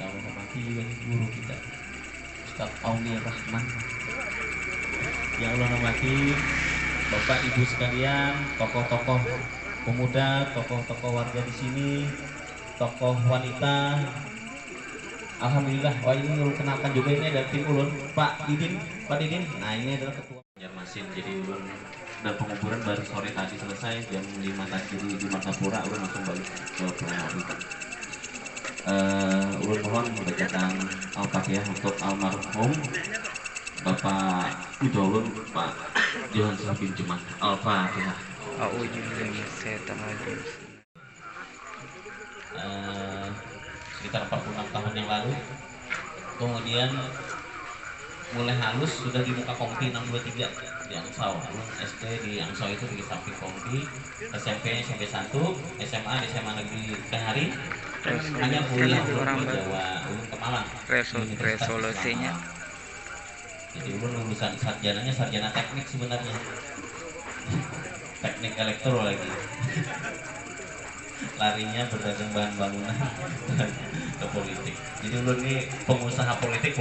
yang menghormati guru kita Ustaz Aulia Rahman, yang Allah hormati Bapak Ibu sekalian, tokoh-tokoh pemuda, tokoh-tokoh warga di sini, tokoh wanita. Alhamdulillah, wah ini ulun kenalkan juga, ini ada tim ulun, Pak Didin. Nah ini adalah ketua Banjarmasin. Jadi ulun dan penguburan baru sore tadi selesai jam 5 tadi di Martapura, ulun langsung balik ke Pulau Rutan. Ulun mohon membacakan Al-Fatihah untuk almarhum Bapak Ibu ulun, Pak Johan Sabin Jumat. Al-Fatihah. Sekitar 46 tahun yang lalu, kemudian mulai halus sudah di muka Kompi 623 di Angsau. SD di Angsau itu di samping Kompi, SMP SMP 1, SMA di SMA Negeri Kahari, hanya kuliah ulun ke Jawa, ulun ke Malang, resolusinya. Jadi ulun lulusan sarjananya sarjana teknik sebenarnya, teknik elektro lagi. Larinya berdagang bahan bangunan ke politik. Jadi ulun ini pengusaha politik.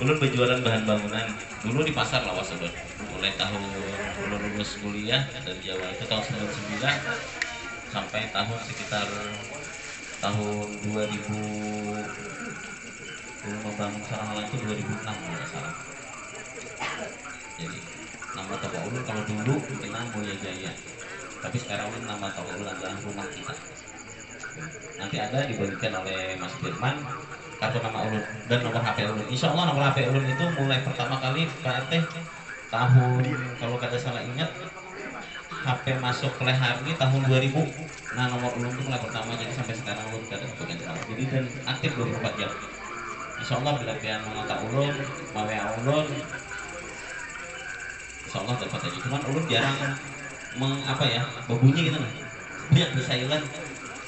Ulun berjualan bahan bangunan dulu di pasar Lawas ulun. Mulai tahun ulun lulus kuliah dari Jawa itu tahun 99 sampai tahun sekitar tahun 2000. Ulun membangun sarang itu 2006 kalau nggak salah. Jadi nama toko ulun kalau dulu dikenal Mulia Jaya, tapi sekarang ulun nama toko ulun adalah Rumah Kita. Nanti ada dibagikan oleh Mas Firman kartu nama ulun dan nomor HP ulun. Insya Allah nomor HP ulun itu mulai pertama kali Pak RT tahun, kalau kada salah ingat, HP masuk Lehari tahun 2000. Nah nomor ulun itu mulai pertama, jadi sampai sekarang ulun kada ganti nomor. Jadi dan aktif 24 jam. Insya Allah bila pian mengontak ulun, WA ulun, Insya Allah dapat aja. Cuman ulun jarang berbunyi gitu lah. Banyak di silent.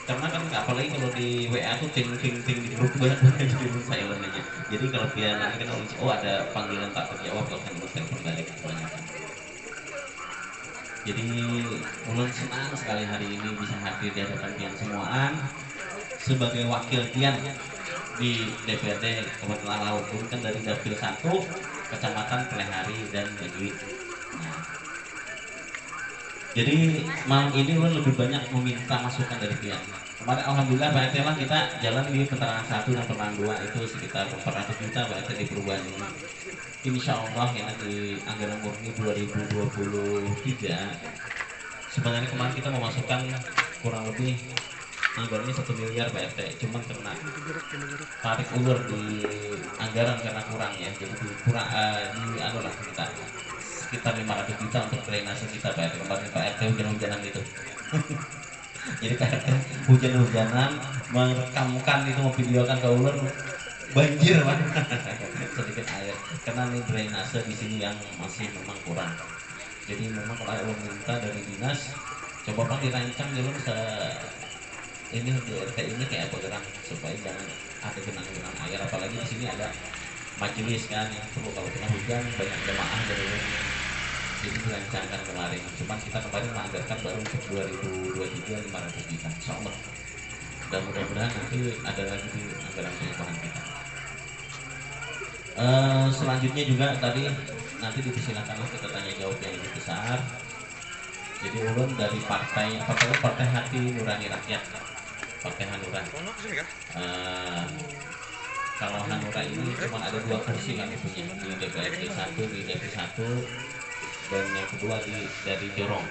Karena kan apalagi kalau di WA tuh ting di grup banyak jadi ulun silent aja. Jadi kalau dia nanti kan ada panggilan tak terjawab, kalau kan ulun telepon balik kebanyakan. Jadi ulun senang sekali hari ini bisa hadir di hadapan pian semuaan sebagai wakil pian di DPRD Kabupaten Laut. Ulun kan dari Dapil 1 Kecamatan Pelehari dan Negeri. Nah, jadi malam ini ulun lebih banyak meminta masukan dari pian. Kemarin alhamdulillah Pak RT lah kita jalan di penerangan 1 dan penerangan 2 itu sekitar 400 juta Pak RT di perubahan ini. Insya Allah ya di anggaran murni 2023 sebenarnya kemarin kita memasukkan kurang lebih anggarannya 1 miliar Pak RT, cuman karena tarik ulur di anggaran karena kurang ya, jadi kurang kita sekitar 500 juta untuk drainase kita Pak RT. Kemarin Pak RT hujan-hujanan itu jadi Pak RT hujan-hujanan merekamkan itu, memvideokan ke ulur banjir Pak sedikit air karena ini drainase di sini yang masih memang kurang. Jadi memang kalau ulur minta dari dinas coba Pak dirancang dulu ini di RT ini kayak apa gerak supaya jangan ada genangan air, apalagi di sini ada majelis kan yang perlu kalau kena hujan banyak jemaah dari. Jadi dirancangkan kemarin, cuman kita kemarin menganggarkan baru untuk 2023 500 juta Insya Allah. Dan mudah-mudahan nanti ada lagi di anggaran perubahan kita. Selanjutnya juga tadi nanti dipersilakanlah kita tanya jawab yang lebih besar. Jadi ulun dari partai Hati Nurani Rakyat, Partai Hanura. Kalau Hanura ini cuma ada 2 kursi kami punya di DPRD 1, di DPRD 1, dan yang kedua dari Jorong.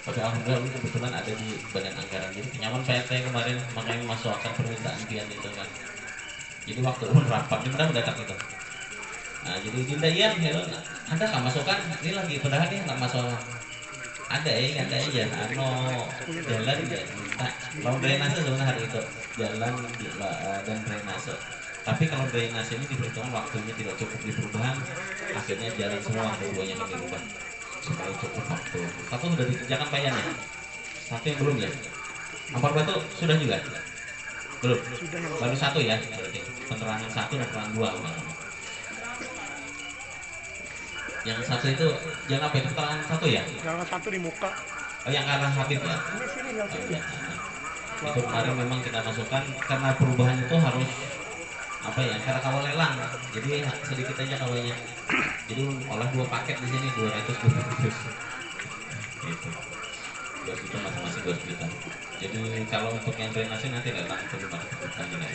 Tapi alhamdulillah ini kebetulan ada di badan anggaran, jadi kenyaman PRT kemarin makanya masukkan permintaan pian itu kan. Jadi waktu ulun rapat ini udah datang itu. Nah jadi Dinda iya, Anda nggak masukkan ini lagi, padahal dia nggak masuk. Ada aja, jalan ya minta. Kalau drainase sebenarnya hari itu jalan dan drainase. Tapi kalau drainase ini diperhitungkan waktunya tidak cukup di perubahan, akhirnya jalan semua keduanya yang dirubah supaya cukup waktu. Satu sudah dikerjakan payan ya, satu yang belum ya. Ampar Batu sudah juga belum, baru 1 ya berarti penerangan 1 dan penerangan 2. Yang 1 itu jangan apa itu penerangan 1 ya? Penerangan 1 di muka. Oh yang arah Habib ya? Ini sini yang sini. Itu kemarin memang kita masukkan karena perubahan itu harus apa ya, karena kawal lelang, jadi sedikit aja kawalnya. Jadi olah 2 paket di sini 200 gitu. 2 juta masing-masing 2 juta. Jadi kalau untuk yang drainase nanti lelang itu 500 juta juga.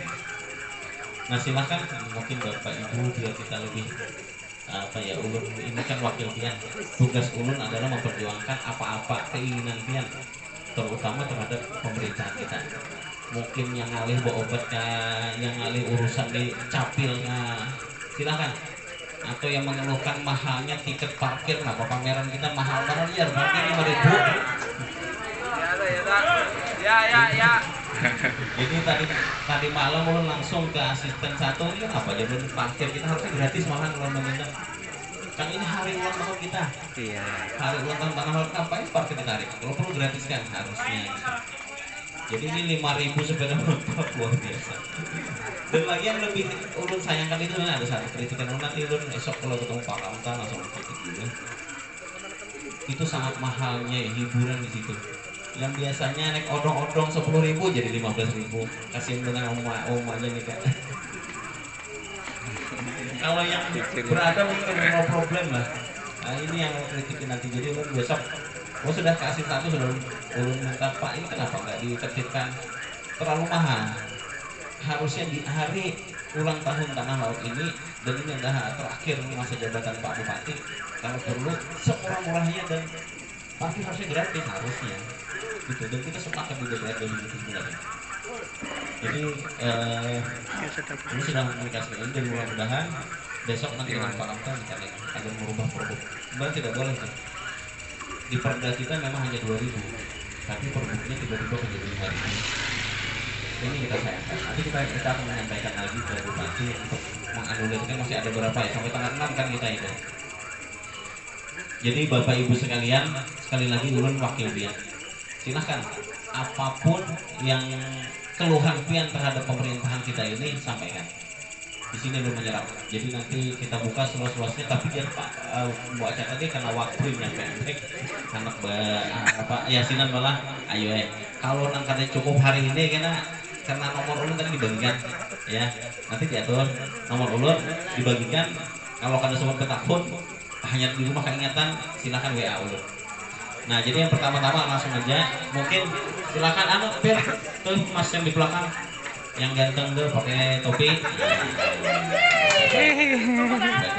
Nah silahkan mungkin Bapak Ibu biar kita lebih apa ya, ulun ini kan wakil pian, tugas ulun adalah memperjuangkan apa-apa keinginan pian, terutama terhadap pemerintahan kita. Mungkin yang ngalih bawa obatnya, yang ngalih urusan di capilnya, silakan. Atau yang mengeluhkan mahalnya tiket parkir, nah pameran kita mahal banget ya, parkir 5.000. Ya. Jadi tadi malam ulun langsung ke asisten satu, ini kan apa aja belum parkir, kita harusnya gratis malahan kalau meminta. Kan ini hari ulang tahun kita. Iya. Hari ulang tahun Tanah Laut, ngapain parkir ditarik? Kalau perlu gratis kan harusnya. Jadi ini 5.000 sepeda motor luar biasa. Dan lagi yang lebih ulun sayangkan itu ada satu kritikan ulun, nanti ulun esok kalau ketemu Pak Kamta langsung kritik juga. Itu sangat mahalnya ya, hiburan di situ. Yang biasanya naik odong-odong 10.000 jadi 15.000. Kasihin dengan oma-omanya nih Kak. Kalau yang berada mungkin no problem lah. Nah ini yang kritikin nanti, jadi ulun besok sudah kasih satu, sudah ulun minta Pak ini kenapa nggak ditertibkan, terlalu mahal. Harusnya di hari ulang tahun Tanah Laut ini, dan ini adalah terakhir masa jabatan Pak Bupati, kalau perlu semurah-murahnya dan parkir harusnya gratis harusnya gitu. Dan kita sepakat di DPRD begitu sebenarnya. Jadi ini sudah komunikasi ini, dan mudah-mudahan besok nanti dengan Pak Kamta kita akan merubah produk. Sebenarnya tidak boleh kan? Di perda kita memang hanya 2.000, tapi produknya tiba-tiba menjadi 5.000. Ini kita sayangkan. Nanti kita akan menyampaikan lagi ke Bupati untuk menganulir, kan masih ada berapa ya, sampai tanggal 6 kan kita itu. Jadi Bapak Ibu sekalian, sekali lagi ulun wakil pian, silahkan apapun yang keluhan pian terhadap pemerintahan kita ini sampaikan. Di sini belum menyerap. Jadi nanti kita buka seluas-luasnya, tapi jangan Pak Bu acara tadi karena waktunya pendek, anak apa yasinan malah ayo kalau nangkatnya cukup hari ini karena nomor ulun tadi dibagikan ya, nanti diatur nomor ulun dibagikan. Kalau kada sempat ketakut hanya di rumah keingatan, silakan WA ulun. Nah jadi yang pertama-tama langsung aja, mungkin silakan anak biar tuh mas yang di belakang yang ganteng tuh pakai topi.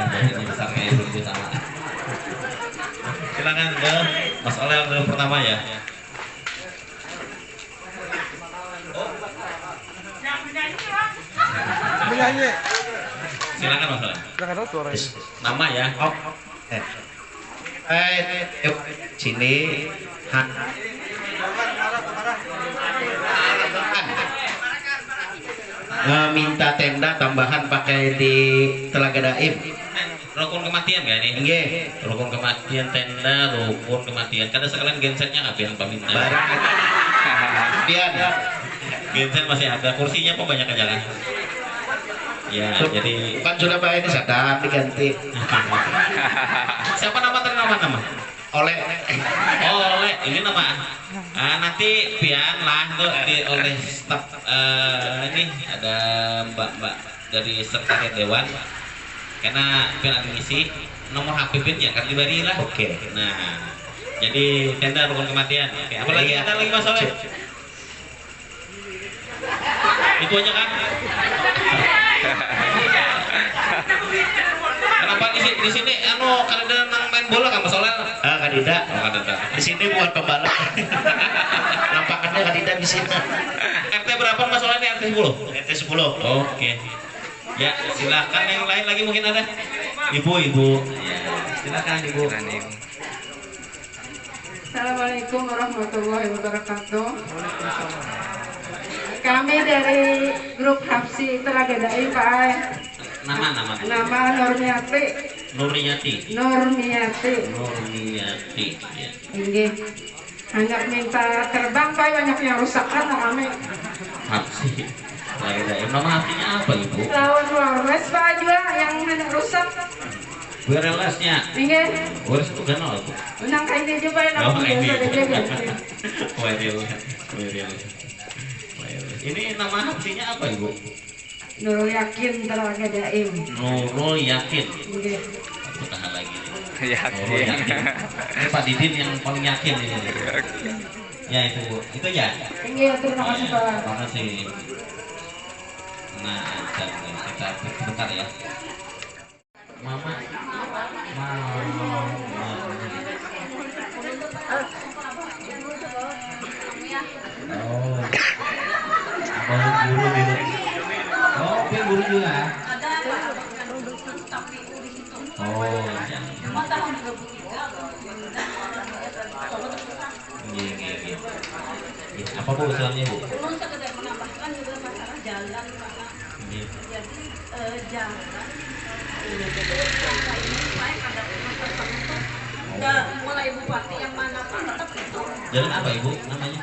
Ini besar kayak begitu sama. Silakan ke Mas Oleh yang pertama ya. Menyanyi. Silakan Mas Oleh. Silakan suara. Nama ya. Oh. Sini minta tenda tambahan pakai di Telaga Daim. Rukun kematian gak ini? Nggih. Rukun kematian tenda, rukun kematian. Kada sekalian gensetnya ngapain paminta. Barang. Pian. Genset masih ada, kursinya kok banyak aja kan? Ya, jadi Bukan sudah bayar ini sadar diganti. siapa nama? Oleh Oleh, ini nama. Nanti pian lah tuh oleh staf ini ada mbak-mbak dari sekretariat dewan. Karena pian ada ngisi nomor HP pian ya kan diberi lah. Oke. Nah, jadi tenda rukun kematian. Oke, apa lagi ada lagi Mas Oleh? Itu aja kan? Kenapa di sini kalau ada nang main bola kan Mas Oleh? Kadida. Oh, kada. Di sini buat pembalap. Lapangannya kadida di sini. RT berapa Mas Oleh nih? RT 10? RT 10. Oke. Ya, silakan yang lain lagi mungkin ada. Ibu. Ya, silakan Ibu. Assalamualaikum warahmatullahi wabarakatuh. Kami dari grup Hapsi Telaga Daim Pak. Nama. Nama Nurmiati. Nurmiyati. Ya. Ini hanya minta terbang Pak, banyak yang rusak kan kami. Hapsi. Lagi ada. Nama hapsinya apa Ibu? Lawan Flores Pak juga yang hanya rusak. Berelesnya. Ingat, Beres itu kan nol. unang kain aja Pak, Oh, aku ini. biasa aja kan. Wiril. Ini nama hapsinya apa Ibu? Nurul Yakin Teraga Daim. Nurul Yakin. Ingat. Aku tahan lagi. Nurul Yakin. Yakin. Ini Pak Didin yang paling yakin ini. Ya itu Bu. Itu ya. Ingat, terima kasih Pak. Terima kasih. Nah, dan kita sebentar ya. Mama. Oh. Apa guru gitu? Oh, dia guru juga. Oh, ya. Iya. Apa Bu usulannya Bu? Belum sekedar menambahkan juga masalah jalan Pak. Iya. Jadi jalan ini saya ada masalah tertentu. Dan mulai bupati yang manapun tetap itu Jalan apa Ibu namanya?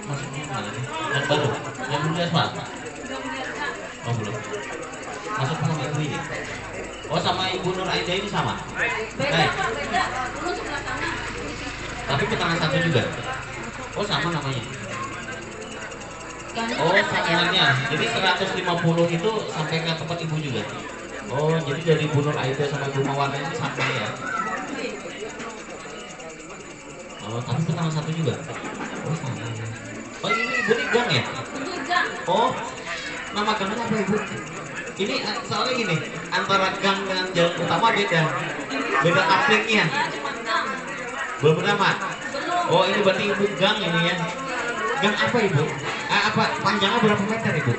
Maksudnya mana nih? Yang baru? Yang belum diaspal? sudah melihatnya Oh belum. Masuk sama Ibu ini? Oh sama Ibu Nur Aida ini sama? beda Pak, beda. Dulu sebelah sana. Tapi putaran satu juga? Oh sama namanya? Oh sambungannya. Jadi 150 itu sampai ke tempat Ibu juga? Oh jadi dari Bu Nur Aida sama Ibu Mawarna ini sama ya? Oh tapi putaran satu juga? Oh sama. Oh ini Ibu nih gang ya? Itu gang. Oh, nama gangnya apa Ibu? Ini soalnya gini, antara gang dengan jalan utama beda. Beda kapliknya. Ya cuma gang. Belum nama. Belum. Oh, ini berarti Ibu gang ini ya. Gang apa Ibu? Apa panjangnya berapa meter Ibu?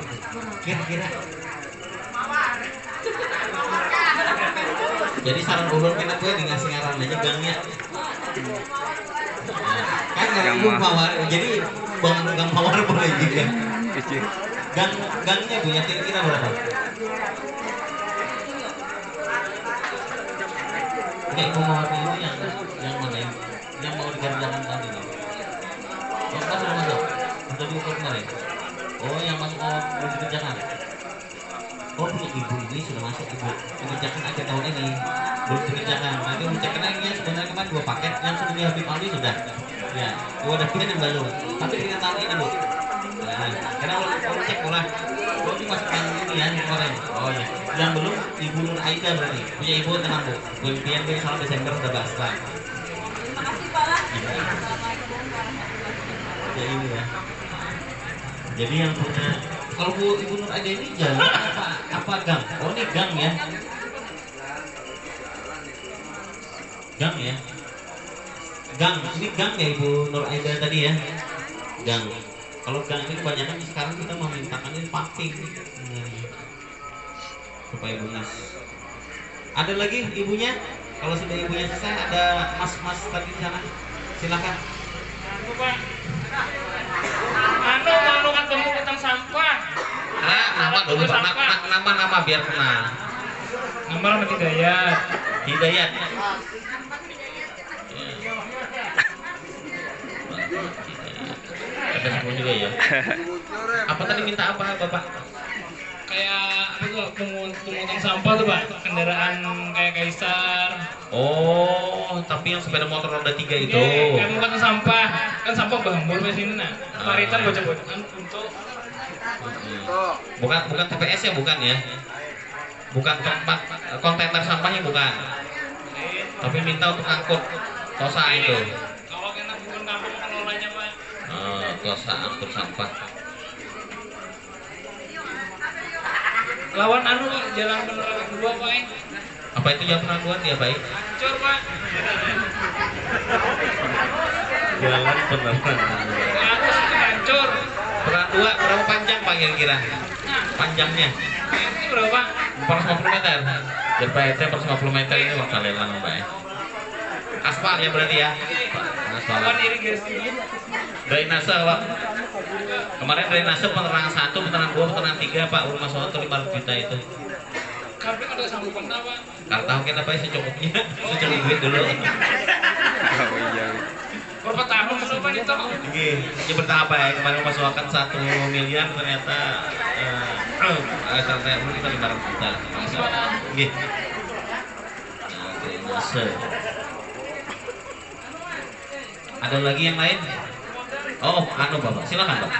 Kira-kira. Jadi saran ulun kita gue ngasih ngaran aja gangnya. Kan dari Ibu mawar, jadi gang mawar boleh juga. Gangnya Bu, ya kira-kira berapa? Ini Ibu Mawarni ini yang mana ya? Yang mau dikerjakan tadi nih. Oh, pas sudah masuk? Sudah diukur kemarin? Oh, yang masuk mau dikerjakan? Oh, punya Ibu ini sudah masuk Ibu. Dikerjakan akhir tahun ini. Belum dikerjakan. Nanti dikerjakan lagi ya, sebenarnya kemarin 2 paket. Yang sudah di Habib Alwi sudah. Ya, 2 ada yang belum. Tapi dengan tahun ini Bu. Nah, karena kalau cek ulah, oh ini masuk yang ini ya, yang kemarin. Oh ya, yang belum Ibu Nur Aida berarti. Punya Ibu tenang Bu. Impian gue soal Desember udah bahas lah. Terima kasih Pak lah. Ya ini ya. Jadi yang punya, kalau Bu Ibu Nur Aida ini jalan apa gang? Oh ini gang ya. Gang ya. Gang, ini gang ya Ibu Nur Aida tadi ya. Gang. Kalau gang ini kebanyakan sekarang kita memintakan ini paving supaya lunas. Ada lagi ibunya? Kalau sudah ibunya selesai, ada mas-mas tadi di sana. Silakan. Anu Pak, anu kan pemungutan sampah. Nama dulu Pak. Nama biar kenal. Nama Rahmat Hidayat. Hidayat. Ada semua juga ya. Apa tadi minta apa Bapak? Kayak apa tuh pemungutan sampah tuh Pak, kendaraan kayak Kaisar. Oh, tapi yang sepeda motor roda 3 itu. Kayak pemungutan sampah, kan sampah bambur di sini nah. Paritan bocah-bocahan untuk Bukan TPS ya, bukan ya? Bukan tempat kontainer sampahnya bukan. Tapi minta untuk angkut kosa itu. kalau kena bukan kampung pengelolanya Pak. Kosa angkut sampah. Lawan anu Pak, jalan penerangan 2 Pak. Apa itu yang pernah buat ya baik? Hancur Pak. Jalan penerangan. Ke atas itu hancur. Pernah 2 berapa panjang Pak kira-kira? Panjangnya Ini berapa? 450 meter. Dan PRT 450 meter ini bakal lelang Mbak ya. Aspal ya berarti ya? Aspal. Lawan irigasi. Drainase Pak. Kemarin drainase penerangan 1, penerangan 2, penerangan 3 Pak. Rumah soal 500 juta itu. Kabel ada sanggupan apa? Kalau tahu kita Pak secukupnya, secukupnya duit dulu. Berapa tahun berapa itu? Ini bertahap ya. Kemarin masukkan 1 miliar ternyata Sampai dulu kita 500 juta. Nggih. Ada lagi yang lain? Oh, anu Bapak, silakan Pak.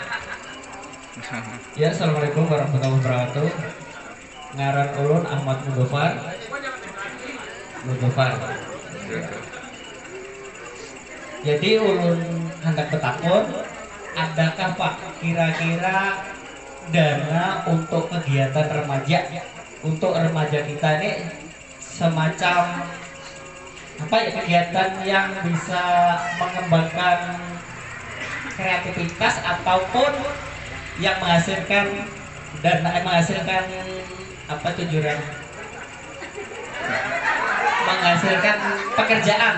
Ya, assalamualaikum warahmatullahi wabarakatuh. Ngaran ulun Ahmad Mudofar. Jadi ulun hendak bertakun, adakah Pak kira-kira dana untuk kegiatan remaja? Untuk remaja kita ini semacam apa ya, kegiatan yang bisa mengembangkan kreativitas ataupun yang menghasilkan apa tujuan, menghasilkan pekerjaan.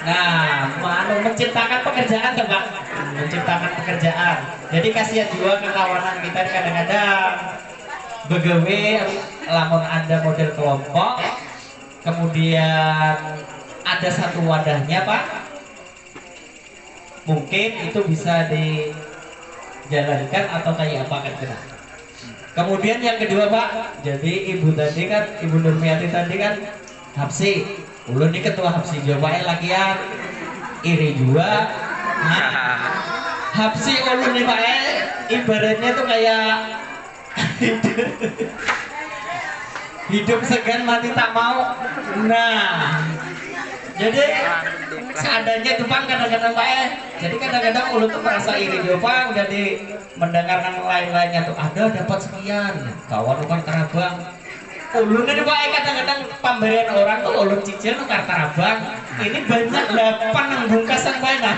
Nah, menciptakan pekerjaan tuh Pak, menciptakan pekerjaan. Jadi kasihan juga ke kawanan kita kadang-kadang begawe lamun ada model kelompok, kemudian ada satu wadahnya Pak, mungkin itu bisa dijalankan atau kayak apa kan kira. Kemudian yang kedua Pak, jadi ibu Nurmiati tadi kan hapsi, ulun ini ketua hapsi jawabannya lakian iri juga. Nah, hapsi ulun ini Pak, ibaratnya tuh kayak hidup segan mati tak mau. Nah, jadi seadanya itu Bang kadang-kadang Pak jadi kadang-kadang ulun tuh merasa iri juga Bang, jadi mendengarkan lain-lainnya tuh ada dapat sekian, kawan ukar Tarabang. Ulun ini Pak kadang-kadang pemberian orang tuh ulun cicil ukar Tarabang. Ini banyak 8 yang bungkasan Pak. Nah.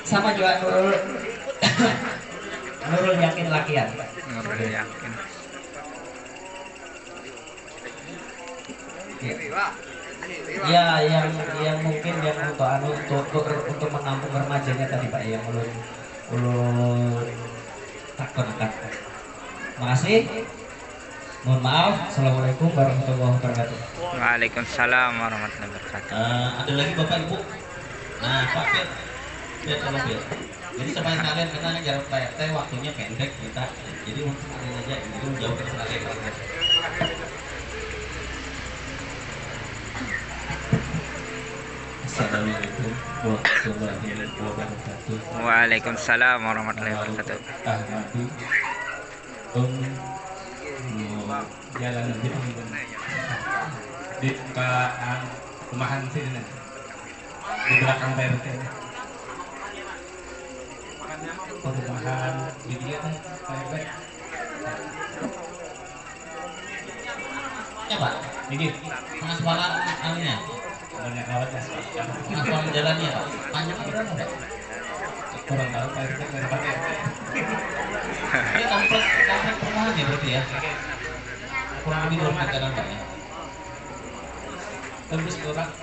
Sama juga Nurul Yakin lakian. Nurul Yakin. Ya, yang mungkin yang untuk menampung remajanya tadi Pak, yang ulun takon akan. Makasih. Mohon maaf. Assalamualaikum warahmatullahi wabarakatuh. Waalaikumsalam warahmatullahi wabarakatuh. Ada lagi Bapak Ibu? Nah Pak Pir, tolong Pir. Jadi supaya kalian kita ngejar Pak RT waktunya pendek kita. Jadi untuk kalian aja itu jauh dari sekali kalian. Assalamualaikum warahmatullahi wabarakatuh. Waalaikumsalam warahmatullahi wabarakatuh. Ahmadu Jalan nanti di rumahan sini di belakang PRT. Perumahan di dia PRT. Ya Pak, Ini pengaspalan anunya, banyak lewat ya. pengaspalan jalannya Pak, panjang berapa Pak? Kurang tahu PRT dari PRT. Ini komplek perumahan ya berarti ya? Kurang lebih 2 meteran Pak ya? Terus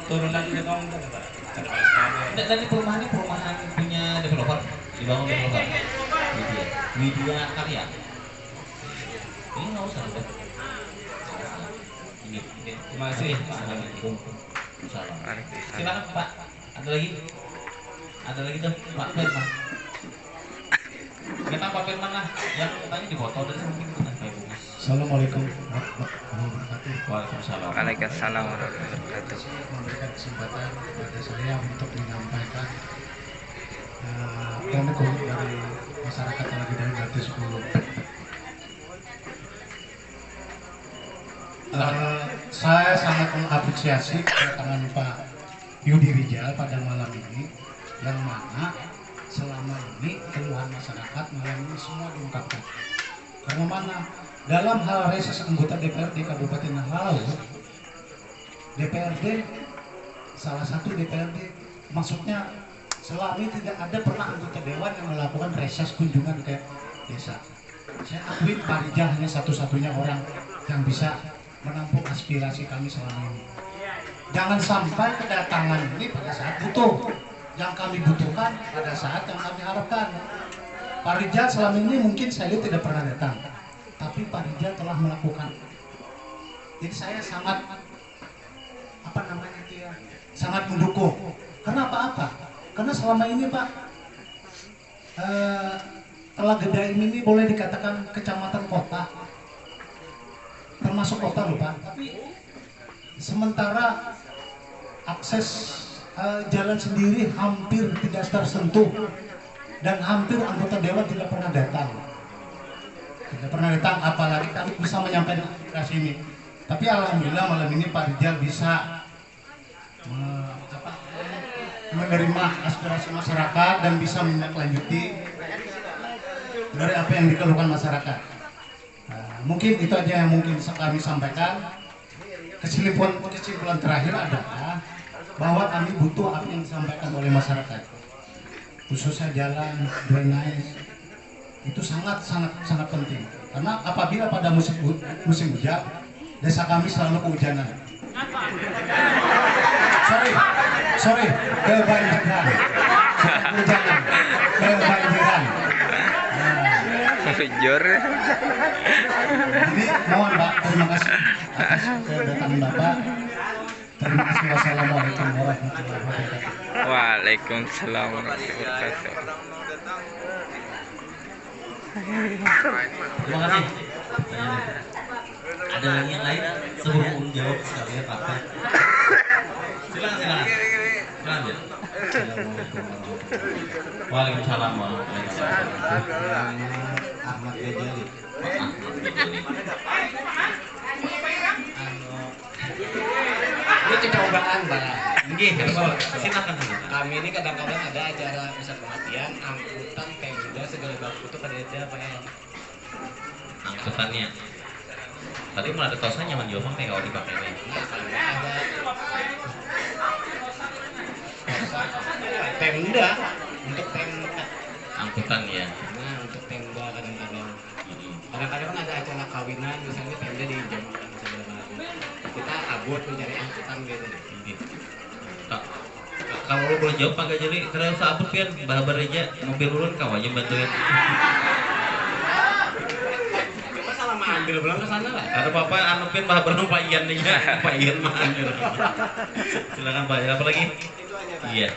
turunan juga dong Pak. Enggak, tadi perumahan punya developer, dibangun developer. Widya Karya. Ini nggak usah udah. Ini. Terima kasih. Assalamualaikum. Silakan Pak. Ada lagi? Ada lagi tuh Pak Firman. Kita Pak Firman lah. Yang tanya di foto dari mungkin bukan Pak Ibu. Assalamualaikum warahmatullahi wabarakatuh. Waalaikumsalam. Waalaikumsalam warahmatullahi wabarakatuh. Memberikan kesempatan kepada saya untuk menyampaikan komentar dari masyarakat yang lagi dari Gardu 10. Saya sangat mengapresiasi kedatangan Pak Yudi Rijal pada malam ini, yang mana selama ini keluhan masyarakat malam ini semua diungkapkan. Karena mana dalam hal reses anggota DPRD Kabupaten Laut, DPRD salah satu DPRD, maksudnya selama ini tidak ada pernah anggota dewan yang melakukan reses kunjungan ke desa. Saya akui Pak Rijal hanya satu-satunya orang yang bisa menampung aspirasi kami selama ini. Jangan sampai kedatangan ini pada saat butuh, yang kami butuhkan pada saat yang kami harapkan. Pak Rijal selama ini mungkin saya lihat tidak pernah datang, tapi Pak Rijal telah melakukan. Jadi saya sangat sangat mendukung. Kenapa apa? Karena selama ini Pak Telaga ini boleh dikatakan kecamatan kota, termasuk kota loh Pak. Tapi sementara akses jalan sendiri hampir tidak tersentuh dan hampir anggota dewan tidak pernah datang. Tidak pernah datang, apalagi kami bisa menyampaikan aspirasi ini. Tapi alhamdulillah malam ini Pak Rijal bisa menerima aspirasi masyarakat dan bisa menindaklanjuti dari apa yang dikeluhkan masyarakat. Mungkin itu aja yang mungkin kami sampaikan. Kesimpulan terakhir adalah bahwa kami butuh apa yang disampaikan oleh masyarakat, khususnya jalan, drainase, itu sangat penting. Karena apabila pada musim hujan, desa kami selalu kehujanan. Sorry, kebanjiran. Kehujanan, kebanjiran. Jujur. Jadi mohon Pak, terima kasih atas kedatangan Bapak. Terima kasih. Wassalamualaikum warahmatullahi wabarakatuh. Waalaikumsalam warahmatullahi wabarakatuh. Terima kasih. Ada lagi yang lain sebelum jawab sekalian apa? Silakan. Lanjut. Waalaikumsalam warahmatullahi wabarakatuh. Ahmad Ghazali. Ini cobaan Pak. Nggih, silakan. Kami ini kadang-kadang ada acara pusat kematian, angkutan Pemda segala baku itu pada ada Pak ya. Angkutannya. Tadi mulai ada tosnya nyaman jawab teh kalau dipakai nih. Pemda untuk Pemda. Angkutan ya. Nah, untuk Pemda kadang-kadang kan ada acara kawinan misalnya Pemda di Jakarta segala macam. Kita abot mencari angkutan gitu. Kalau lo boleh jawab Pak Ghazali, karena sabut kan bahabar aja mobil ulun kau aja bantuin. Kita salah ambil belum ke sana lah. Ada apa-apa anu pin bahabar nu Pak Ian nih ya. Pak Ian mah. Silakan Pak, apa lagi? Iya.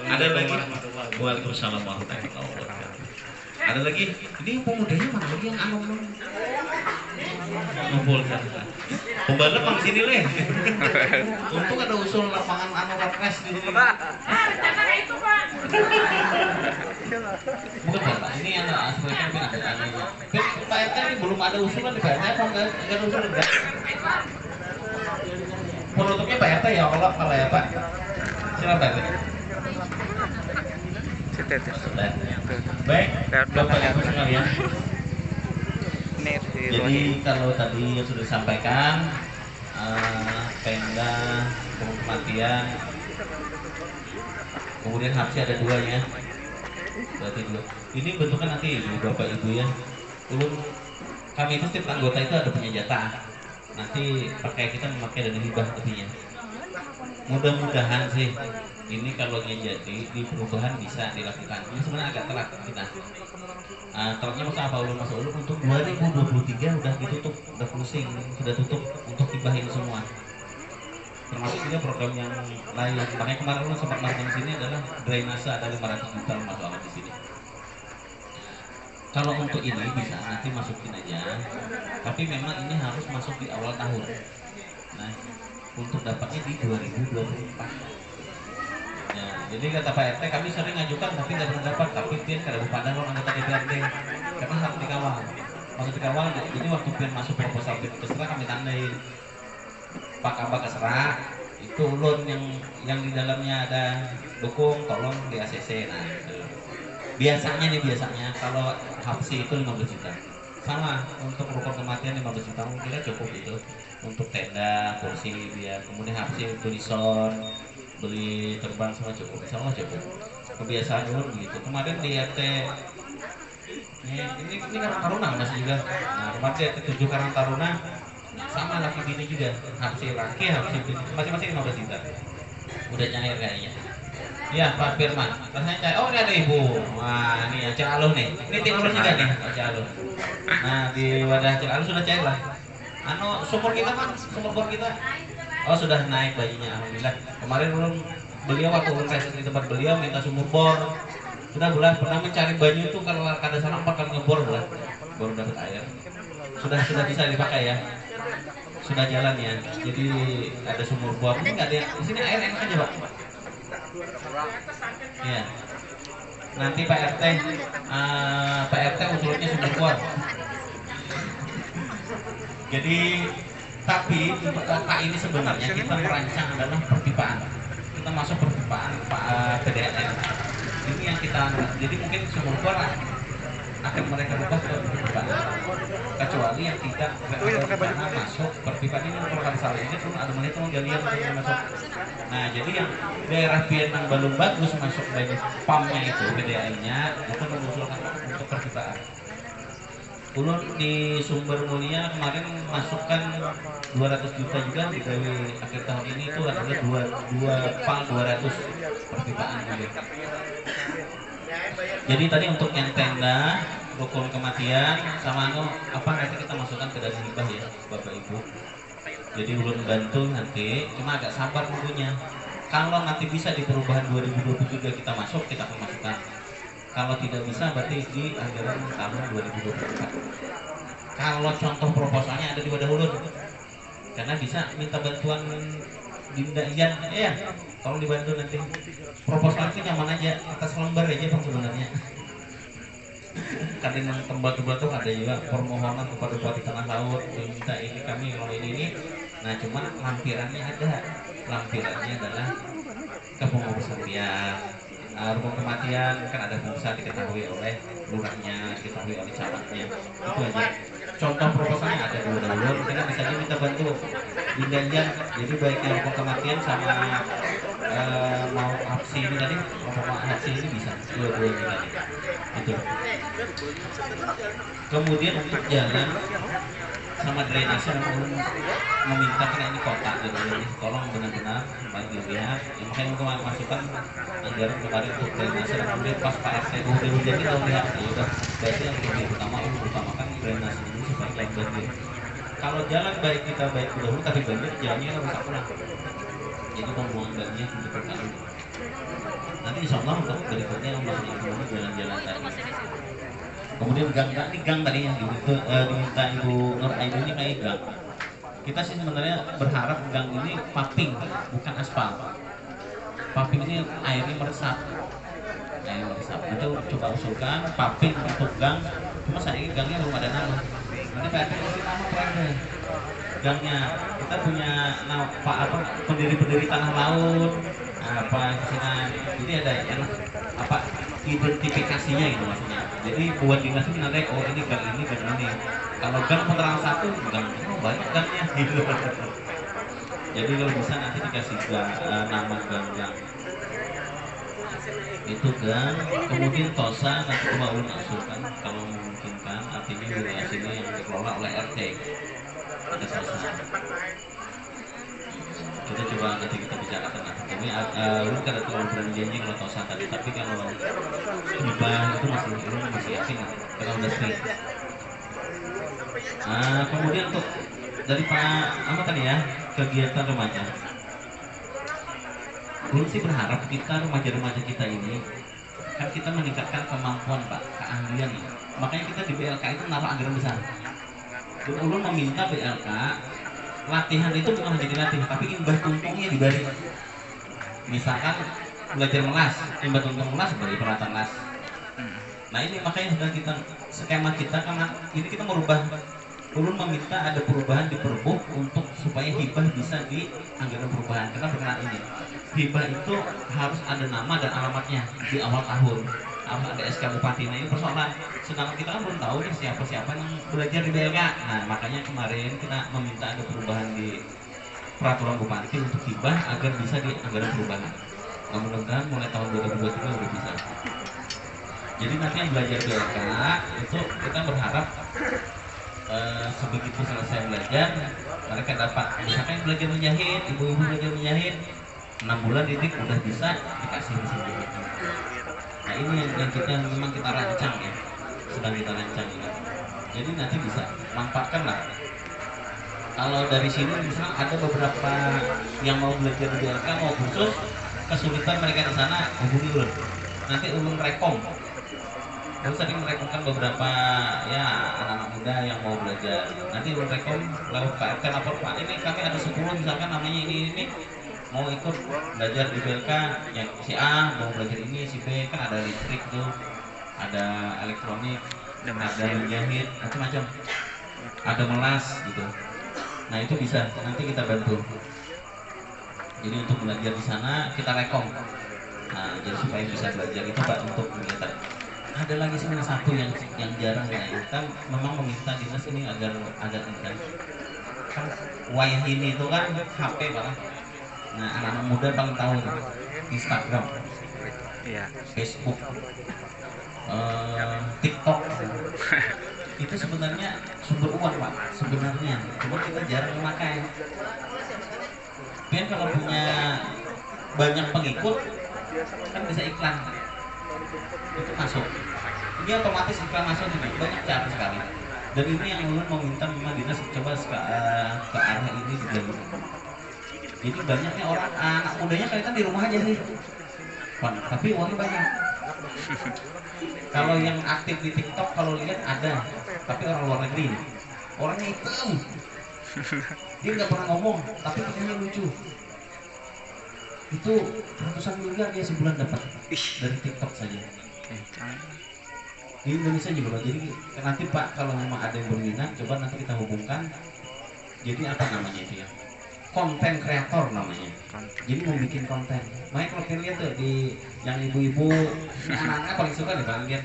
Ada lagi? Waalaikumsalam warahmatullahi wabarakatuh. Ada lagi? Ini pemudanya mana lagi yang anu ngumpul sana. Pembalap pang sini leh. Untung ada usul lapangan anu rapres di sini. Jangan itu Pak. Bukan Pak, ini ada aspirasi pin ada anunya. Pak RT ini belum ada usulan di Pak RT apa enggak ada usulan enggak? Penutupnya Pak RT ya kalau ya Pak. Silakan Pak RT. Baik, Bapak Ibu sekalian. Jadi kalau tadi yang sudah disampaikan, Pemda, kematian, kemudian HAPSI ada 2 ya, berarti 2. Ini bentuknya nanti Bapak Ibu ya. Kami itu setiap anggota itu ada punya jatah. Nanti pakai kita memakai dana hibah lebihnya. Mudah-mudahan sih ini kalau jadi di perubahan bisa dilakukan. Ini sebenarnya agak telat kita. Telatnya masa ulun untuk 2023 udah ditutup, udah closing, sudah tutup untuk hibahin semua. Termasuk juga program yang lain. Makanya kemarin ulun sempat masuk di sini adalah drainase ada 500 juta masalah di sini. Kalau untuk ini bisa nanti masukin aja, tapi memang ini harus masuk di awal tahun. Nah, untuk dapatnya di 2024. Ya, jadi kata Pak RT kami sering ngajukan tapi nggak pernah dapat, tapi pin kada bupadan lo anggota DPRD karena harus dikawal. Maksud dikawal, jadi waktu pin masuk proposal pin terserah kami tandain. Pak Kabak keserah itu ulun yang di dalamnya ada dukung tolong di ACC. Nah, itu. Biasanya kalau HAPSI itu 15 juta. Sama untuk rukun kematian 15 juta mungkin cukup itu untuk tenda, kursi biar kemudian HAPSI tulisan beli terbang semua cukup, insya Allah cukup. Kebiasaan dulu begitu. Kemarin di RT ini Karang Taruna masih juga. Nah kemarin di RT 7 Karang Taruna sama laki bini juga, HAPSI laki, HAPSI bini masing-masing 15 juta. Udah cair kayaknya. Ya Pak Firman, rasanya cair. Oh ini ada ibu. Wah ini ya Cilaluh nih. Ini tim ulun juga nih, Cilaluh. Nah di wadah Cilaluh sudah cair lah. Sumur kita kan, sumur bor kita. Oh sudah naik bayinya, alhamdulillah. Kemarin beliau waktu ulun di tempat beliau minta sumur bor, Sudah bulan pernah mencari banyu tuh kalau kada salah 4 kali ngebor bulan baru dapat air. Sudah bisa dipakai ya. Sudah jalan ya. Jadi ada sumur bor. Ini nggak ada di sini air enak aja Pak. Ya. Nanti Pak RT usulnya sumur bor. Jadi tapi untuk kota ini sebenarnya kita merancang adalah perpipaan. Kita masuk perpipaan PDAM. Ini yang kita jadi mungkin sumur bor akan mereka ubah ke perpipaan. Kecuali yang tidak karena masuk perpipaan ini kalau kami salah ini pun ada menit galian untuk masuk. Nah jadi yang daerah Vietnam belum bagus masuk dari PAM-nya itu PDAM-nya itu mengusulkan untuk perpipaan. Ulun di Sumber Mulia kemarin masukkan 200 juta juga di akhir tahun ini itu adalah 2 PAL 200 perpipaan juga. Jadi tadi untuk yang tenda, rukun kematian sama apa nanti kita masukkan ke dana hibah ya Bapak Ibu. Jadi ulun bantu nanti, cuma agak sabar nunggunya. Kalau nanti bisa di perubahan 2023 kita masuk, kita akan masukkan. Kalau tidak bisa berarti di anggaran tahun 2024. Kalau contoh proposalnya ada di wadah ulun, karena bisa minta bantuan Dinda Ian, ya tolong dibantu nanti. Proposal itu nyaman aja, atas lembar aja Bang sebenarnya. Kadang yang tebal-tebal tuh ada juga permohonan kepada Bupati Tanah Laut minta ini kami kalau ini. Nah cuman lampirannya ada, lampirannya adalah kepengurusan dia. Rukun kematian kan ada pengusaha diketahui oleh lurahnya, diketahui oleh camatnya, itu aja. Contoh proposalnya ada dulu dahulu, kita bisa aja minta bantu Dindanjan. Jadi baiknya rukun kematian sama mau aksi ini tadi, mau aksi ini bisa dua-duanya tadi. Itu. Kemudian untuk jalan sama drainase meminta karena ini kota jadi tolong benar-benar baik dilihat ya, makanya kemarin masukkan anggaran kemarin untuk drainase dan kemudian pas Pak RT hujan kita lihat ya udah berarti yang lebih utamakan drainase ini supaya yang banjir. Kalau jalan baik kita baik dulu tapi banjir jalannya rusak pulang, jadi pembuangan banjir untuk berkali. Nanti insya Allah untuk berikutnya masih jalan-jalan tadi. Kemudian gang tadi yang diminta Ibu Nur Aini ini kayak gang. Kita sih sebenarnya berharap gang ini paving bukan aspal. Paving ini airnya meresap. Itu coba usulkan paving untuk gang. Cuma saya ini gangnya belum ada nama. Nanti Pak RT kasih nama proyeknya. Gangnya kita punya pendiri-pendiri tanah laut apa kesana. Jadi ada yang identifikasinya gitu maksudnya. Jadi buat dinas ini nanti oh ini gang ini. Kalau gang penerang satu gang banyak gangnya gitu. Jadi kalau bisa nanti dikasih nama gang itu gang. Kemudian Tosa nanti coba ulun usulkan kalau memungkinkan artinya wilayah sini yang dikelola oleh RT ada Tosa. Kita coba nanti kita bicarakan lah. Ini ulun kada terlalu berani janji kalau Tosa tadi, tapi kalau hibah itu masih yakin karena udah sering. Kemudian untuk dari Pak apa tadi ya kegiatan remaja. Ulun sih berharap kita remaja-remaja kita ini kan kita meningkatkan kemampuan Pak, keahlian. Makanya kita di BLK itu naruh anggaran besar. Dan ulun meminta BLK latihan itu bukan hanya dilatih, tapi imbah tuntungnya diberi. Misalkan belajar melas, imbah tuntung melas beri peralatan las. Nah ini makanya sudah kita skema kita karena ini kita merubah. Ulun meminta ada perubahan di Perbuh untuk supaya hibah bisa di anggaran perubahan. Kita berkenaan ini. Hibah itu harus ada nama dan alamatnya di awal tahun. Harus ada SK Bupati. Nah ini persoalan. Sedangkan kita kan belum tahu nih siapa-siapa yang belajar di BLK. Nah makanya kemarin kita meminta ada perubahan di peraturan Bupati untuk hibah agar bisa di anggaran perubahan. Nah, mudah-mudahan mulai tahun 2023 udah bisa. Jadi nanti yang belajar BLK itu kita berharap sebegitu selesai belajar mereka dapat misalkan belajar menjahit, ibu-ibu belajar menjahit 6 bulan didik udah bisa dikasih mesin jahit. Nah ini yang kita memang kita rancang ya, sedang kita rancang ya. Jadi nanti bisa manfaatkan lah. Kalau dari sini misalnya ada beberapa yang mau belajar di BLK mau khusus kesulitan mereka di sana hubungi ulun. nanti ulun rekom. Ulun sering merekomkan beberapa ya anak-anak muda yang mau belajar. Nanti ulun rekom lewat PRT lapor, Pak ini kami ada 10 misalkan namanya ini mau ikut belajar di BLK, yang si A mau belajar ini, si B kan ada listrik tuh, ada elektronik, ada menjahit, macam-macam, ada melas gitu. Nah itu bisa nanti kita bantu. Jadi untuk belajar di sana kita rekom. Nah jadi supaya bisa belajar itu Pak untuk kegiatan. Ada lagi sebenarnya satu yang jarang ya. Kita memang meminta dinas ini agar intens. Kan wayah ini itu kan HP Pak. Nah anak-anak muda paling tahu nih, Instagram, Facebook, TikTok. Itu sebenarnya sumber uang Pak sebenarnya, cuma kita jarang memakai. Biar kalau punya banyak pengikut kan bisa iklan, itu masuk. Ini otomatis iklan masuk nih, banyak cara sekali. Dan ini yang ulun mau minta memang dinas coba ke arah ini digali. Jadi banyaknya orang anak mudanya kelihatan di rumah aja sih, tapi uangnya banyak. Kalau yang aktif di TikTok kalau lihat ada, tapi orang luar negeri nih, orangnya hitam, dia nggak pernah ngomong, tapi videonya lucu. Itu ratusan miliar dia sebulan dapat dari TikTok saja. Di Indonesia juga, jadi nanti Pak kalau memang ada yang berminat, coba nanti kita hubungkan. Jadi apa namanya itu ya? Konten kreator namanya. Jadi mau bikin konten. Makanya kalau kita lihat tuh di yang ibu-ibu, anak-anak paling suka deh Bang, lihat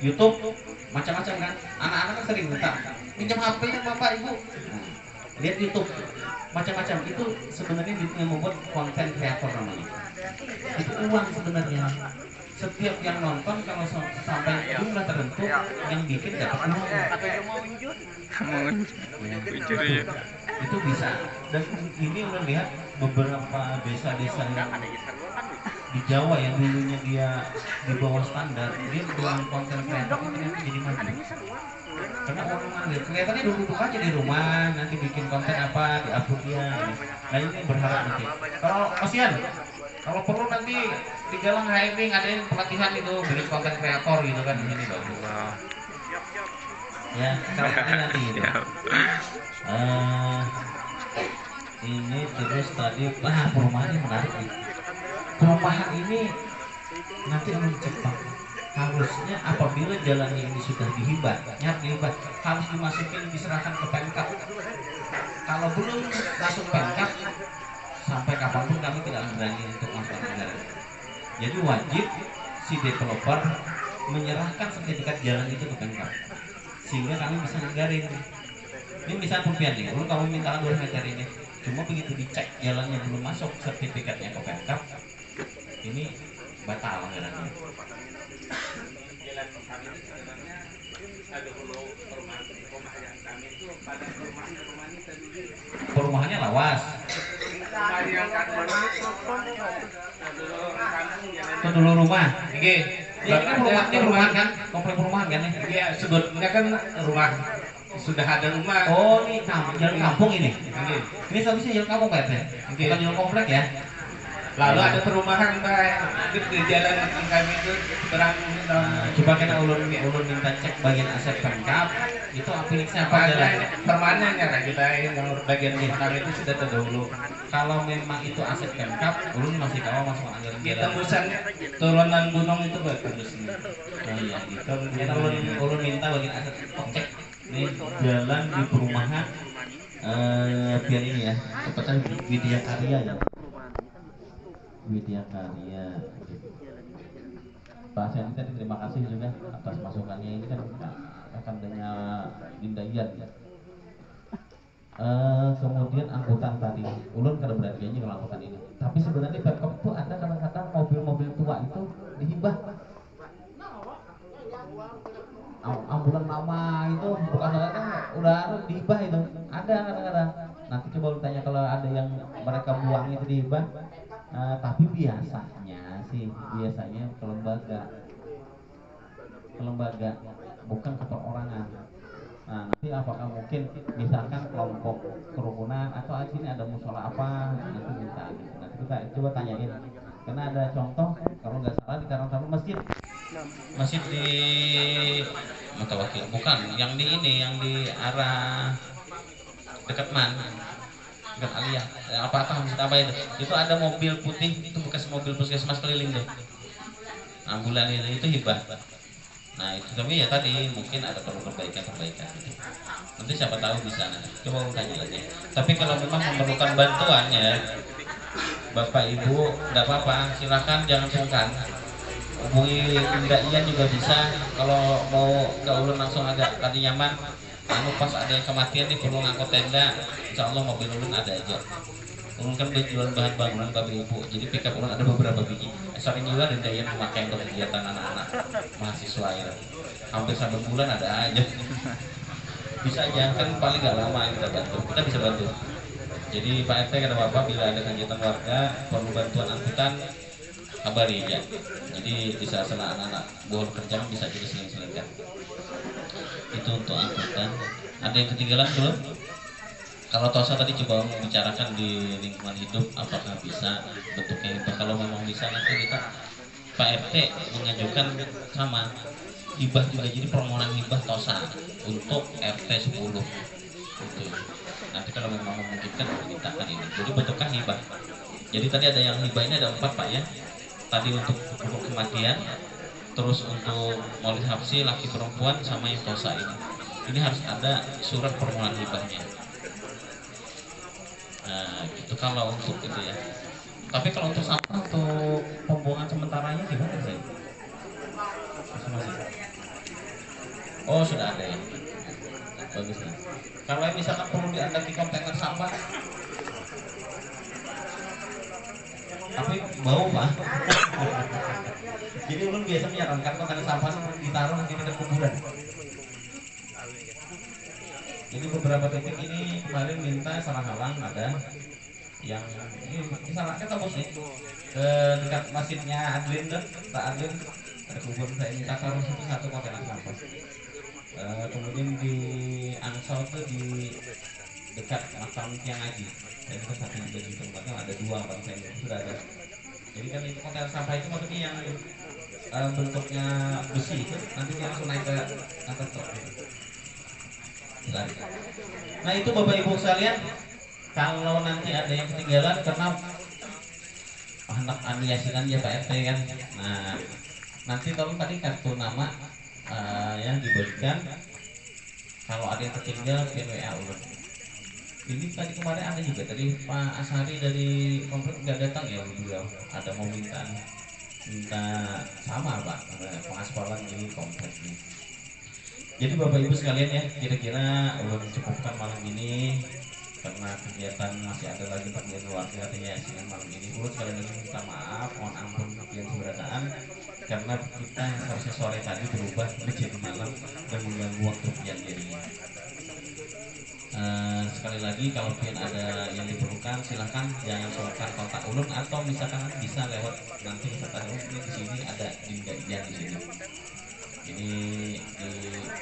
YouTube macam-macam kan. Anak-anak kan sering minta pinjam HP-nya Bapak Ibu. Nah, lihat YouTube macam-macam itu sebenarnya yang membuat konten kreator namanya. Itu uang sebenarnya. Setiap yang nonton kalau sampai jumlah tertentu yang bikin dapat uang. Itu bisa. Dan ini udah lihat beberapa desa-desa yang di Jawa yang dulunya dia di bawah standar, dia dengan konten kreator ini jadi maju. Karena orang mengalir kelihatannya duduk aja di rumah, nanti bikin konten apa di upload dia. Nah ini berharap nanti. Kalau kasihan, kalau perlu nanti di Galang hiring ada yang pelatihan itu bikin konten kreator gitu kan, ini bagus. Ya, kalau nanti gitu. Ini terus tadi perumahannya menarik nih. Perumahan ini nanti akan cepat. Harusnya apabila jalannya ini sudah dihibah harus dimasukin diserahkan ke Pemkab. Kalau belum masuk Pemkab sampai kapanpun kami tidak akan berani untuk masuk negara. Jadi wajib si developer menyerahkan sertifikat jalan itu ke Pemkab sehingga kami bisa ngagarin. Ini misalnya pempian nih, lu kamu minta 2 meter ini, cuma begitu dicek jalannya belum masuk sertifikatnya ke Pemkab, ini batal anggarannya. Jalan kami itu sebenarnya ada perumahannya lawas. Itu dulu rumah. Oke. Ya, ini perumahan kan, komplek perumahan kan ya? Iya, sebetulnya kan rumah sudah ada rumah. Oh, ini jalan kampung ini. Ini seharusnya jalan kampung Pak ya? Bukan jalan komplek ya? Lalu ada perumahan Pak di jalan kami itu terang. Coba kita ulun minta cek bagian aset Pemkab itu aplikasinya apa jalan permanennya kan kita yang bagian belakang itu sudah terdahulu. Kalau memang itu aset Pemkab, ulun masih kawal masuk anggaran jalan. Tembusan turunan gunung itu Pak tembusnya. Oh iya, itu kita ulun minta bagian aset cek ini jalan di perumahan biar ini ya, tepatnya Widya Karya ya. Widya Karya. Pak Senti terima kasih juga atas masukannya. Ini kan adanya Dinda Ian ya. Kemudian angkutan tadi, ulun kada berani janji kalau angkutan ini. Tapi sebenarnya Pemkab itu ada kadang-kadang mobil-mobil tua itu dihibah. Ambulan lama itu bukan kan udah dihibah itu. Ada kadang-kadang. Nanti coba lu tanya kalau ada yang mereka buang itu dihibah. Tapi biasanya ke lembaga bukan ke perorangan. Nah nanti apakah mungkin misalkan kelompok kerumunan atau sini ada musola apa nanti minta gitu. Nanti kita coba tanyain karena ada contoh kalau nggak salah di Karangtapel masjid di Mutawakil, bukan yang di ini, yang di arah dekat dekat Aliyah, apa itu ada mobil putih, itu bekas mobil puskesmas keliling tuh, ambulan itu hibah. Nah itu, tapi ya tadi mungkin ada perlu perbaikan gitu. Nanti siapa tahu bisa, coba tanya lagi. Tapi kalau memang memerlukan bantuan ya Bapak Ibu, tidak apa-apa, silakan, jangan sungkan. Hubungi Mbak Ian juga bisa. Kalau mau ke ulun langsung agak tadi nyaman, pas ada yang kematian nih perlu ngangkut tenda, insya Allah mobil ulun ada aja. Ulun kan jualan bahan bangunan Bapak Ibu, jadi pickup ulun ada beberapa biji. Sering juga dan Ian memakai untuk kegiatan anak-anak mahasiswa ya. Hampir 1 bulan ada aja. Bisa aja, kan paling nggak lama kita bisa bantu. Jadi Pak RT kata Bapak, bila ada kegiatan warga perlu bantuan angkutan, kabari ya. Jadi bisa salah anak-anak bohong kerja bisa jadi seling-selingkan. Itu untuk angkutan. Ada yang ketinggalan belum? Kalau Tosa tadi coba membicarakan di lingkungan hidup, apakah bisa bentuknya itu? Kalau memang bisa, nanti kita Pak RT mengajukan sama hibah juga, jadi permohonan hibah Tosa untuk RT 10 itu. Nanti kalau memang memungkinkan dimintakan ini. Jadi bentuknya hibah. Jadi tadi ada yang hibah ini ada 4 Pak ya. Tadi untuk kematian, terus untuk maulid hafsi laki perempuan, sama yang Tosa ini. Ini harus ada surat permohonan hibahnya. Nah, itu kalau untuk itu ya. Tapi kalau untuk sampah, untuk pembuangan sementaranya gimana sih? Masih. Oh sudah ada ya. Bagus nih. Kalau misalkan perlu diandaki kontainer sampah, tapi bau Pak. Jadi ulun biasa menyarankan kontainer sampah ditaruh di dekat kuburan. Jadi beberapa titik ini kemarin minta Salah-Halang ada yang ini salahnya tembus nih ke dekat masjidnya Adlin tuh, Pak Adlin ada kubur, saya minta taruh situ 1 kontainer sampah. Kemudian di Angsau tuh di dekat makam Tiang Haji, dan itu satu juga di tempatnya ada 2 kalau saya sudah ada. Jadi kan itu kontainer sampah itu maksudnya yang bentuknya besi itu nanti dia langsung naik ke atas truk. Nah itu Bapak Ibu sekalian, kalau nanti ada yang ketinggalan karena anak aniasinan ya Pak RT kan. Nah nanti tolong tadi kartu nama yang diberikan. Kalau ada yang tertinggal via WA ulun. Ini tadi kemarin ada juga tadi Pak Asari dari komplek nggak datang ya beliau. Ada mau minta sama Pak, pengaspalan di komplek ini. Jadi Bapak Ibu sekalian ya, kira-kira ulun cukupkan malam ini karena kegiatan masih ada lagi kegiatan warga artinya siang malam ini. Ulun sekali lagi minta maaf, mohon ampun kegiatan keberadaan karena kita harusnya sore tadi berubah menjadi malam dan mengganggu waktu kegiatan dirinya. Sekali lagi kalau ada yang diperlukan silahkan jangan sungkan kontak ulun atau misalkan bisa lewat nanti misalkan ulun di sini ada Dinda Ian di sini. Ini di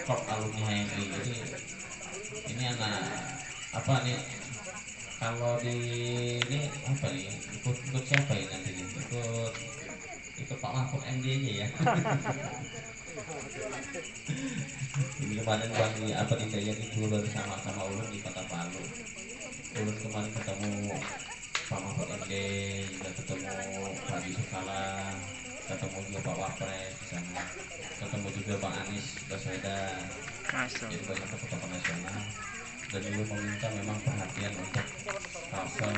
Korp Alumni HMI. Jadi ini anak apa nih? Kalau di ini apa nih? Ikut siapa ya nanti nih? Ikut Pak Mahfud MD aja ya. Ini kemarin Bang apa nih kayak itu baru sama ulun di Kota Palu. Ulun kemarin ketemu Pak Mahfud MD, juga ketemu Pak Yusuf Kala, ketemu juga Pak Wapres di sana, ketemu juga Bang Anies Baswedan, jadi banyak tokoh nasional. Dan juga meminta memang perhatian untuk Kalsel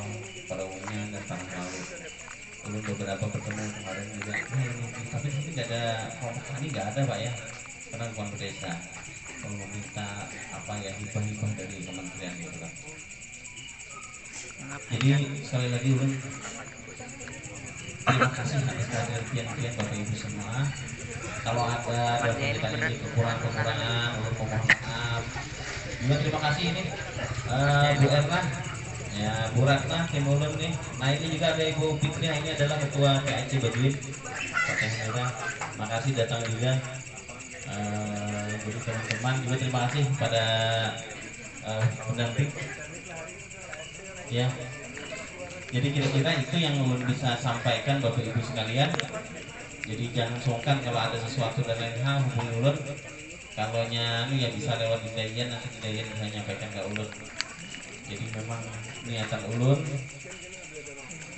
pada umumnya dan tanah laut. Ulun beberapa bertemu kemarin juga, tapi di sini nggak ada kelompok tani, nggak ada Pak ya, karena bukan desa. Kalau meminta apa ya hibah-hibah dari kementerian gitu kan. Jadi sekali lagi ulun terima kasih atas kehadiran Bapak Ibu semua. Kalau ada dari kekurangan-kekurangan, ulun mohon maaf. Juga terima kasih ini Bu Erna, ya Bu Ratna, tim ulun nih. Nah ini juga ada Ibu Fitri, ini adalah Ketua PAC Baduin. Makasih datang juga. Jadi teman-teman juga terima kasih pada pendamping. Ya. Jadi kira-kira itu yang ulun bisa sampaikan Bapak Ibu sekalian. Jadi jangan sungkan kalau ada sesuatu dan lain hal hubungi ulun. Kalau nya ya bisa lewat Didayan, nanti Didayan bisa nyampaikan ke ulun. Jadi memang niatan ulun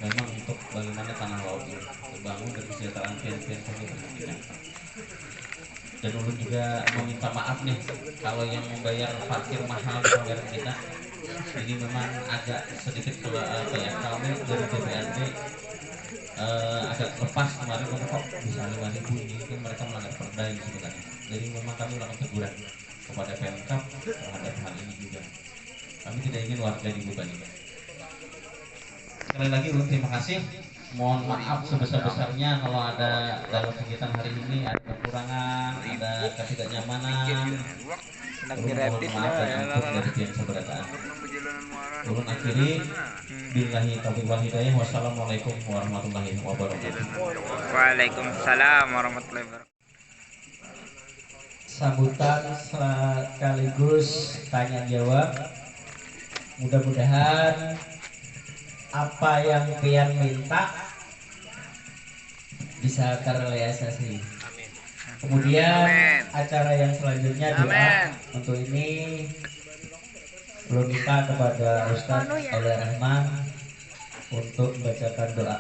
memang untuk bagaimana tanah laut ini terbangun dan kesejahteraan pian-pian kami berkepentingan. Dan ulun juga meminta maaf nih kalau yang membayar parkir mahal di anggaran kita. Ini memang agak sedikit apa ya, kami dari DPRD agak lepas kemarin kok bisa 5.000 ini kan mereka melanggar perda ini sebenarnya. Jadi memang kami melakukan teguran kepada Pemkab terhadap hal ini juga. Kami tidak ingin warga dibebani. Sekali lagi ulun terima kasih. Mohon maaf sebesar-besarnya kalau ada dalam kegiatan hari ini ada kekurangan, ada ketidaknyamanan. Ulun mohon maaf dan ampun dari pihak keberatan. Ulun akhiri billahi taufiq wal hidayah. Wassalamualaikum warahmatullahi wabarakatuh. Waalaikumsalam warahmatullahi wabarakatuh. Sambutan sekaligus tanya jawab. Mudah-mudahan apa yang pian minta bisa terrealisasi. Kemudian acara yang selanjutnya doa. Untuk ini belum minta kepada Ustaz Oleh Rahman untuk membacakan doa.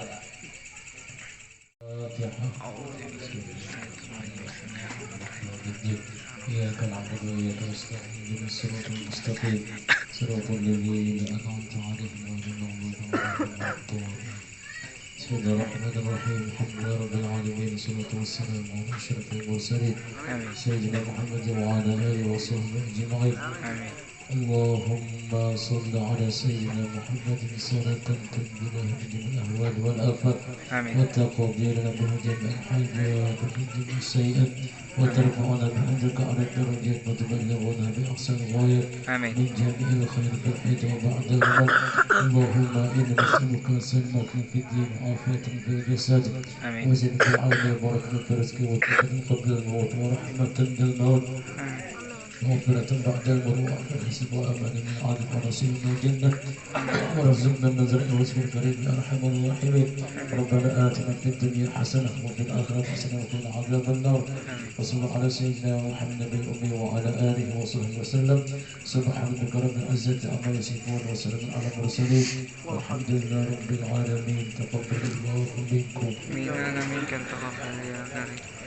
إياك نعبد وإياك نستعين اهدنا الصراط المستقيم صراط الذين أنعمت عليهم غير المغضوب عليهم ولا الضالين بسم الله الرحمن الرحيم الحمد لله رب العالمين والصلاة والسلام على أشرف المرسلين سيدنا محمد وعلى آله وصحبه أجمعين اللهم صل على سيدنا محمد صلاة تنبينا من الأهوال والآفات وتقضي لنا بها جميع الحاجات وتهدنا السيئات وترفعنا بأجرك على الدرجات وتبلغنا بأقصى الغايات من جميع الخير في الحياة وبعد الموت. اللهم إنا نسألك سلمة في الدين وعافية في الجسد وزد في العون وبركة في الرزق وتقدم قبل الموت ورحمة للموت مغفرة بعد الموت وحسب وأمان من عادل ونصيب من الجنة ورزقنا من زرع واسم الكريم يا أرحم الراحمين. ربنا آتنا في الدنيا حسنة وفي الآخرة حسنة وقنا عذاب النار. وصلى على سيدنا محمد الأمي وعلى آله وصحبه وسلم. سبحان ربك رب العزة عما يصفون وسلام على المرسلين والحمد لله رب العالمين. تقبل الله منكم. Amin. Amin. Kan taqabbal ya karim.